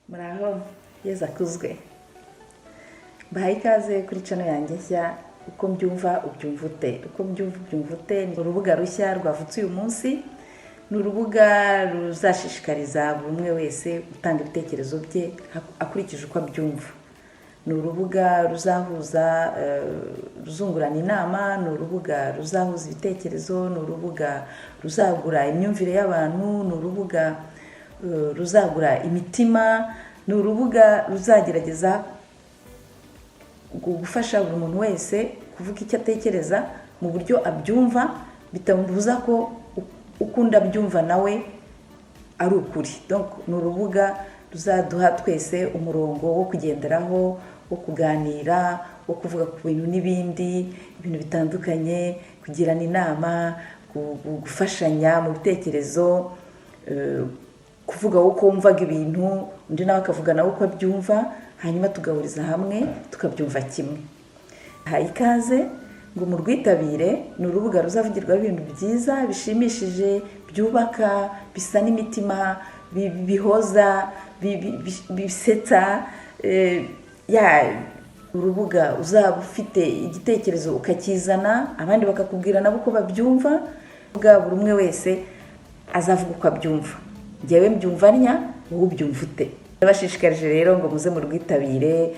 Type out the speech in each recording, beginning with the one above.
Muraho Yezu akuzwe. Bahaye ikaze kuri channel yanjye nshya uko mbyumva ubyumva ute. Uko mbyumva ubyumva ute ni urubuga rushya rwavutse uyu munsi. Ni urubuga ruzashishikariza buri umwe wese gutanga ibitekerezo bye akurikije uko abyumva. Ni urubuga ruzahuza ruzungurana inama, ni urubuga ruzahuza ibitekerezo, ni urubuga ruzagura imyumvire y'abantu, ni urubuga ruzagura imitima, ni urubuga ruzagerageza gufasha buri muntu wese kuvuga icyo atekereza mu buryo abyumva, bitamubuza ko ukunda byumva nawe ari ukuri. Donc ni urubuga ruzaduha twese umurongo wo kugenderaho, wo kuganira, wo kuvuga ku bintu n'ibindi, ibintu bitandukanye, kugirana inama, gufashanya mu bitekerezo, kuvuga uko wumvaga ibintu undi nawe akavuga nawe uko abyumva, hanyuma tugahuriza hamwe tukabyumva kimwe. Haye ikaze ngo murwitabire. Ni urubuga ruzavugirwaho ibintu byiza bishimishije, byubaka, bisa n'imitima, bihoza, bisetsa. Urubuga uzaba ufite igitekerezo ukakizana, abandi bakakubwira nabo uko babyumva. Buri umwe wese azavuga uko abyumva. Njyewe mbyumva ntya, wowe ubyumva ute? Ndabashishikarije rero ngo muze mu rwitabire.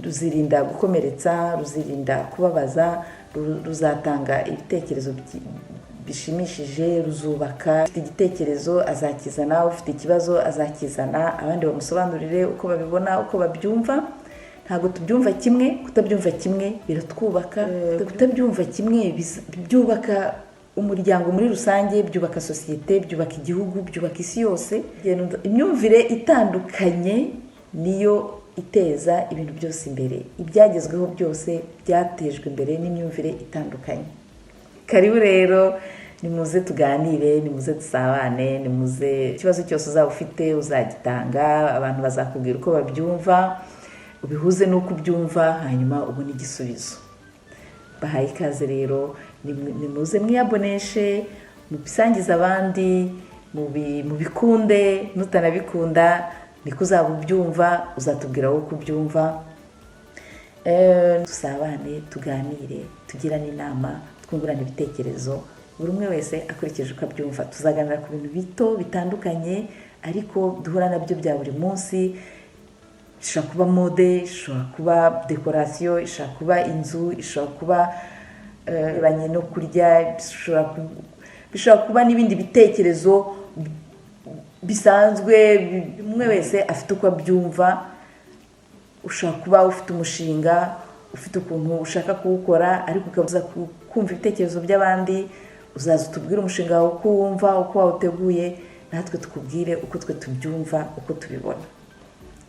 Ruzirinda gukomeretsa, ruzirinda kubabaza, ruzatanga ibitekerezo bishimishije, ruzubaka. Ufite igitekerezo azakizana, ufite ikibazo azakizana, abandi bamusobanurire uko babibona, uko babyumva. Ntabwo tubyumva kimwe, kutabyumva kimwe biratwubaka. Kutabyumva kimwe byubaka umuryango muri rusange, byubaka sosiyete, byubaka igihugu, byubaka isi yose. Imyumvire itandukanye niyo iteza ibintu byose imbere. Ibyagezweho byose byatejwe imbere n'imyumvire itandukanye. Karibu rero, nimuze tuganire, nimuze dusabane, nimuze ikibazo cyose uzaba ufite uzagitanga, abantu bazakubwira uko babyumva, ubihuze n'uko ubyumva, hanyuma ubone igisubizo. Bahaye ikaze rero, nimuze mwiyaboneshe, mubisangize abandi, mubikunde, nutanabikunda niko uzaba ubyumva, uzatubwira wowe uko ubyumva. Dusabane, tuganire, tugirane inama, twungurane ibitekerezo, buri umwe wese akurikije uko abyumva. Tuzaganira ku bintu bito bitandukanye ariko duhura nabyo bya buri munsi. Ishobora kuba mode, ishobora kuba dekorasiyo, ishobora kuba inzu, ishobora kuba banye no kurya, bishobora kuba n'ibindi bitekerezo bisanzwe. Umwe wese afite uko abyumva. Ushobora kuba ufite umushinga, ufite ukuntu ushaka kuwukora ariko ukabuza kumva ibitekerezo by'abandi. Uzaza utubwire umushinga wawe uko wumva, uko wawuteguye, natwe tukubwire uko twe tubyumva, uko tubibona.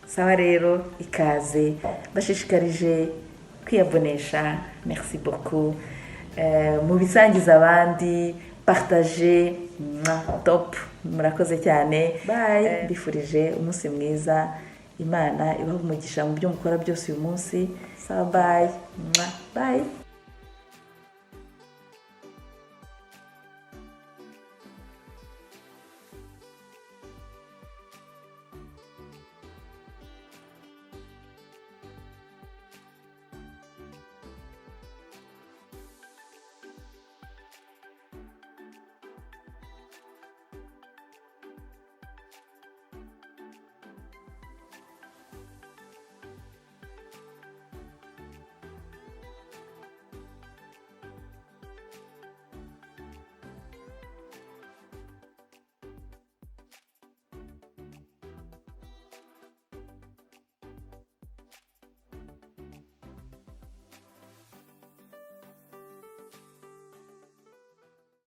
Sawa rero, ikaze. Bashishikarije kwiyabonesha. Merci beaucoup. Mubisangiza abandi, partager. Top. Murakoze cyane. Bye. Mbifurije umunsi mwiza. Imana ibahe umugisha mu byo mukora byose uyu munsi. Sawa, bye. Bye.